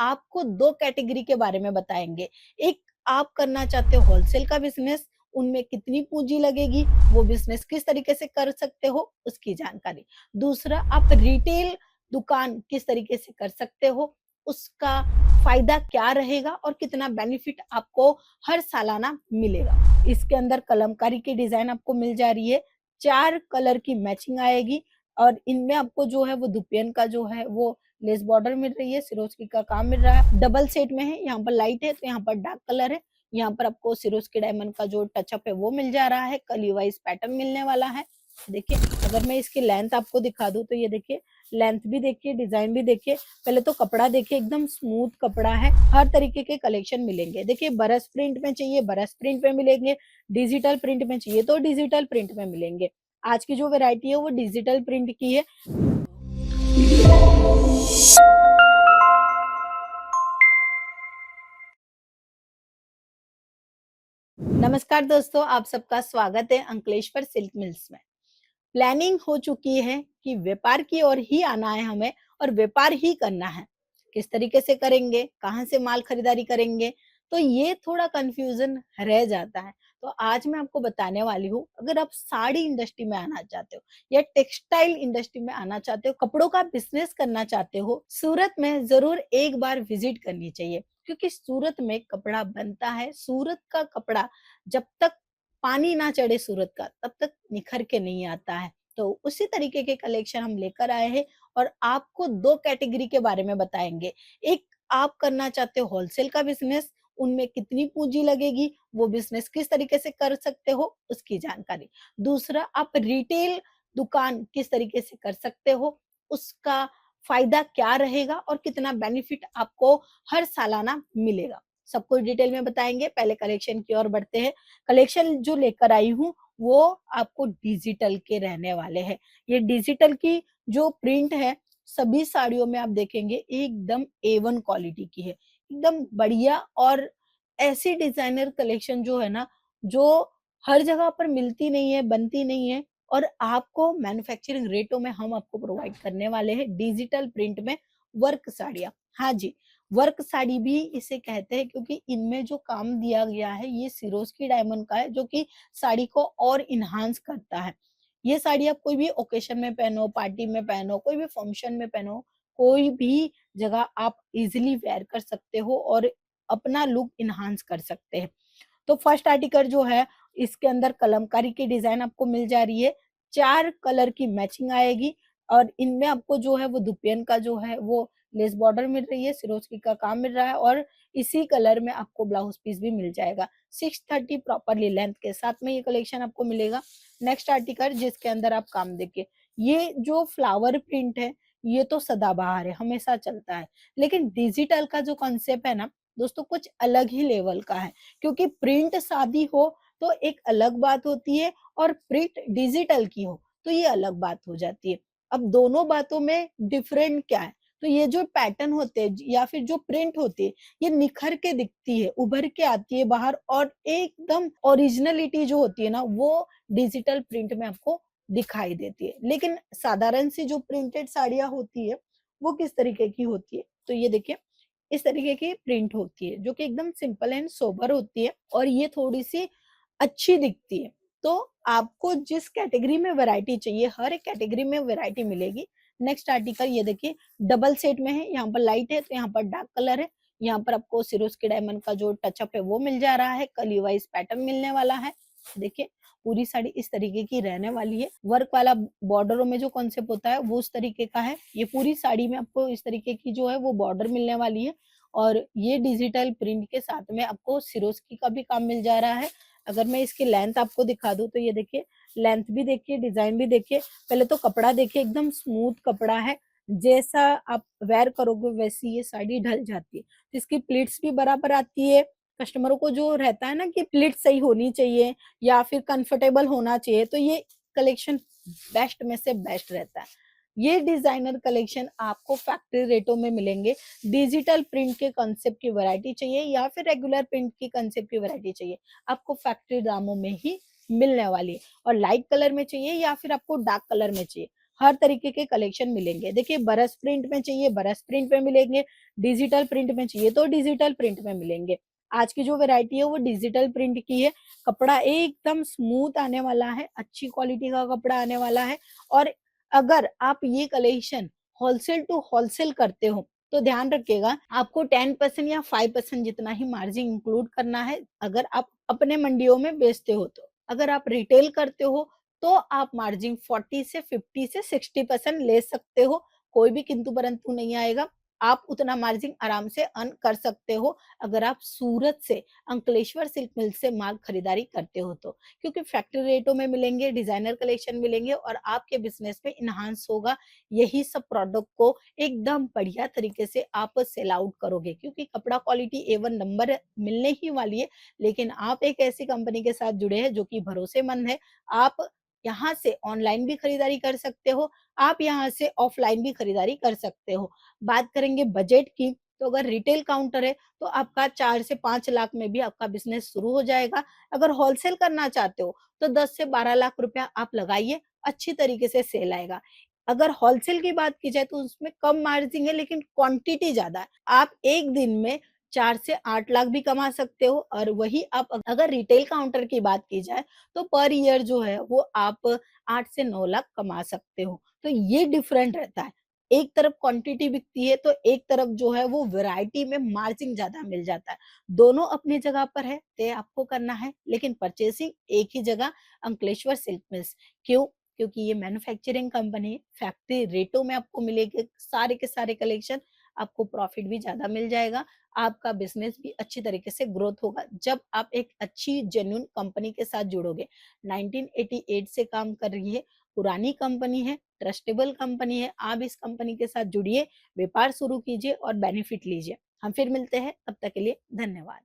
आपको दो कैटेगरी के बारे में बताएंगे। एक, आप करना चाहते हो होलसेल का बिजनेस, उनमें कितनी पूंजी लगेगी, वो बिजनेस किस तरीके से कर सकते हो, उसकी जानकारी। दूसरा, आप रिटेल दुकान किस तरीके से कर सकते हो, उसका फायदा क्या रहेगा और कितना बेनिफिट आपको हर सालाना मिलेगा। इसके अंदर कलमकारी की डिजाइन आपको मिल जा रही है, 4 कलर की मैचिंग आएगी और इनमें आपको जो है वो दुपियन का जो है वो लेस बॉर्डर मिल रही है, सिरोस्की का काम मिल रहा है। डबल सेट में है, यहाँ पर लाइट है तो यहाँ पर डार्क कलर है। यहाँ पर आपको सिरोस्की डायमंड का जो टचअप है वो मिल जा रहा है, कली वाइज पैटर्न मिलने वाला है। देखिए, अगर मैं इसकी लेंथ आपको दिखा दूं तो ये देखिए, लेंथ भी देखिए, डिजाइन भी देखिए। पहले तो कपड़ा देखिए, एकदम स्मूथ कपड़ा है, हर तरीके के कलेक्शन मिलेंगे। देखिए, बरस प्रिंट में चाहिए बरस प्रिंट में मिलेंगे, डिजिटल प्रिंट में चाहिए तो डिजिटल प्रिंट में मिलेंगे। आज की जो वैरायटी है वो डिजिटल प्रिंट की है। नमस्कार दोस्तों, आप सबका स्वागत है अंकलेश्वर सिल्क मिल्स में। प्लानिंग हो चुकी है कि व्यापार की ओर ही आना है हमें और व्यापार ही करना है। किस तरीके से करेंगे, कहाँ से माल खरीदारी करेंगे, तो ये थोड़ा कंफ्यूजन रह जाता है। तो आज मैं आपको बताने वाली हूँ, अगर आप साड़ी इंडस्ट्री में आना चाहते हो या टेक्सटाइल इंडस्ट्री में आना चाहते हो, कपड़ों का बिजनेस करना चाहते हो, सूरत में जरूर एक बार विजिट करनी चाहिए। क्योंकि सूरत में कपड़ा बनता है, सूरत का कपड़ा जब तक पानी ना चढ़े सूरत का, तब तक निखर के नहीं आता है। तो उसी तरीके के कलेक्शन हम लेकर आए हैं और आपको दो कैटेगरी के बारे में बताएंगे। एक, आप करना चाहते हो होलसेल का बिजनेस, उनमें कितनी पूंजी लगेगी, वो बिजनेस किस तरीके से कर सकते हो, उसकी जानकारी। दूसरा, आप रिटेल दुकान किस तरीके से कर सकते हो, उसका फायदा क्या रहेगा और कितना बेनिफिट आपको हर सालाना मिलेगा, सब कुछ डिटेल में बताएंगे। पहले कलेक्शन की ओर बढ़ते हैं। कलेक्शन जो लेकर आई हूँ वो आपको डिजिटल के रहने वाले हैं। ये डिजिटल की जो प्रिंट है, सभी साड़ियों में आप देखेंगे एकदम A1 क्वालिटी की है, एकदम बढ़िया। और ऐसी डिजाइनर कलेक्शन जो है ना, जो हर जगह पर मिलती नहीं है, बनती नहीं है, और आपको मैन्युफैक्चरिंग रेटों में हम आपको प्रोवाइड करने वाले हैं डिजिटल प्रिंट में वर्क साड़ियाँ। हाँ जी, वर्क साड़ी भी इसे कहते हैं क्योंकि इनमें जो काम दिया गया है ये सिरोस्की डायमंड का है, जो कि साड़ी को और इन्हांस करता है। ये साड़ी आप कोई भी ओकेशन में पहनो, पार्टी में पहनो, कोई भी फंक्शन में पहनो, कोई भी जगह आप इजीली वेयर कर सकते हो और अपना लुक इन्हांस कर सकते हैं। तो फर्स्ट आर्टिकल जो है, इसके अंदर कलमकारी की डिजाइन आपको मिल जा रही है, 4 कलर की मैचिंग आएगी और इनमें आपको जो है वो दुपियन का जो है वो लेस बॉर्डर मिल रही है, सिरोस्की का काम मिल रहा है और इसी कलर में आपको ब्लाउज पीस भी मिल जाएगा। 630 प्रॉपरली लेंथ के साथ में ये कलेक्शन आपको मिलेगा। नेक्स्ट आर्टिकल जिसके अंदर आप काम देखिए, ये जो फ्लावर प्रिंट है ये तो सदाबहार है, हमेशा चलता है। लेकिन डिजिटल का जो कॉन्सेप्ट है ना दोस्तों, कुछ अलग ही लेवल का है। क्योंकि प्रिंट सादी हो तो एक अलग बात होती है और प्रिंट डिजिटल की हो तो ये अलग बात हो जाती है। अब दोनों बातों में डिफरेंट क्या है, तो ये जो पैटर्न होते हैं या फिर जो प्रिंट होती है, ये निखर के दिखती है, उभर के आती है बाहर और एकदम ओरिजिनलिटी जो होती है ना वो डिजिटल प्रिंट में आपको दिखाई देती है। लेकिन साधारण सी जो प्रिंटेड साड़ियां होती है वो किस तरीके की होती है, तो ये देखिए इस तरीके की प्रिंट होती है जो कि एकदम सिंपल एंड सोबर होती है और ये थोड़ी सी अच्छी दिखती है। तो आपको जिस कैटेगरी में वैरायटी चाहिए, हर एक कैटेगरी में वैरायटी मिलेगी। नेक्स्ट आर्टिकल ये देखिए, डबल सेट में है, यहाँ पर लाइट है तो यहाँ पर डार्क कलर है। यहाँ पर आपको सिरोस्की डायमंड का जो टचअप है वो मिल जा रहा है, कली वाइज पैटर्न मिलने वाला है। देखिए, पूरी साड़ी इस तरीके की रहने वाली है। वर्क वाला बॉर्डरों में जो कॉन्सेप्ट होता है वो उस तरीके का है। ये पूरी साड़ी में आपको इस तरीके की जो है वो बॉर्डर मिलने वाली है और ये डिजिटल प्रिंट के साथ में आपको सिरोस्की का भी काम मिल जा रहा है। अगर मैं इसकी लेंथ आपको दिखा दूं तो ये देखिए, लेंथ भी देखिए, डिजाइन भी देखिए। पहले तो कपड़ा देखिए, एकदम स्मूथ कपड़ा है, जैसा आप वेयर करोगे वैसी ये साड़ी ढल जाती है। तो इसकी प्लीट्स भी बराबर आती है। कस्टमरों को जो रहता है ना कि प्लीट सही होनी चाहिए या फिर कंफर्टेबल होना चाहिए, तो ये कलेक्शन बेस्ट में से बेस्ट रहता है। ये डिजाइनर कलेक्शन आपको फैक्ट्री रेटों में मिलेंगे। डिजिटल प्रिंट के कंसेप्ट की वैरायटी चाहिए या फिर रेगुलर प्रिंट की कंसेप्ट की वैरायटी चाहिए, आपको फैक्ट्री दामों में ही मिलने वाली है। और लाइट कलर में चाहिए या फिर आपको डार्क कलर में चाहिए, हर तरीके के कलेक्शन मिलेंगे। देखिए बरस प्रिंट में चाहिए बरस प्रिंट में मिलेंगे, डिजिटल प्रिंट में चाहिए तो डिजिटल प्रिंट में मिलेंगे। आज की जो वैरायटी है वो डिजिटल प्रिंट की है। कपड़ा एकदम स्मूथ आने वाला है, अच्छी क्वालिटी का कपड़ा आने वाला है। और अगर आप ये कलेक्शन होलसेल टू होलसेल करते हो तो ध्यान रखिएगा आपको 10% या 5% जितना ही मार्जिन इंक्लूड करना है अगर आप अपने मंडियों में बेचते हो तो। अगर आप रिटेल करते हो तो आप मार्जिन 40 से 50 से 60% ले सकते हो। कोई भी किंतु परंतु नहीं आएगा। आप उतना मार्जिन आराम से अर्न कर सकते हो अगर आप सूरत से अंकलेश्वर सिल्क मिल से माल खरीदारी करते हो तो। क्योंकि फैक्ट्री रेटों में मिलेंगे, डिजाइनर कलेक्शन मिलेंगे और आपके बिजनेस में इन्हांस होगा। यही सब प्रोडक्ट को एकदम बढ़िया तरीके से आप सेल आउट करोगे क्योंकि कपड़ा क्वालिटी ए1 नंबर मिलने ही वाली है। लेकिन आप एक ऐसी कंपनी के साथ जुड़े हैं जो कि भरोसेमंद है। आप यहाँ से ऑनलाइन भी खरीदारी कर सकते हो, आप यहाँ से ऑफलाइन भी खरीदारी कर सकते हो। बात करेंगे बजट की तो अगर रिटेल काउंटर है तो आपका 4 से 5 लाख में भी आपका बिजनेस शुरू हो जाएगा। अगर होलसेल करना चाहते हो तो 10 से 12 लाख रुपया आप लगाइए, अच्छी तरीके से सेल आएगा। अगर होलसेल की बात की जाए तो उसमें कम मार्जिन है लेकिन क्वांटिटी ज़्यादा है। आप एक दिन में 4 से 8 लाख भी कमा सकते हो और वही आप अगर रिटेल काउंटर की बात की जाए तो पर ईयर जो है वो आप 8 से 9 लाख कमा सकते हो। तो ये डिफरेंट रहता है। एक तरफ क्वांटिटी बिकती है तो एक तरफ जो है वो वैरायटी में मार्जिन ज़्यादा मिल जाता है। दोनों अपनी जगह पर है, तय आपको करना है लेकिन परचेसिंग एक ही जगह अंकलेश्वर सिल्क मिल्स। क्यों? क्योंकि ये मैन्युफैक्चरिंग कंपनी है, फैक्ट्री रेटों में आपको मिलेंगे सारे के सारे कलेक्शन, आपको प्रॉफिट भी ज़्यादा मिल जाएगा, आपका बिज़नेस भी अच्छी तरीके से ग्रोथ होगा जब आप एक अच्छी जेन्युइन कंपनी के साथ जुड़ोगे। 1988 से काम कर रही है, पुरानी कंपनी है, ट्रस्टेबल कंपनी है, आप इस कंपनी के साथ जुड़िए, व्यापार शुरू कीजिए और बेनिफिट लीजिए। हम फिर मिलते हैं, तब तक के लिए धन्यवाद।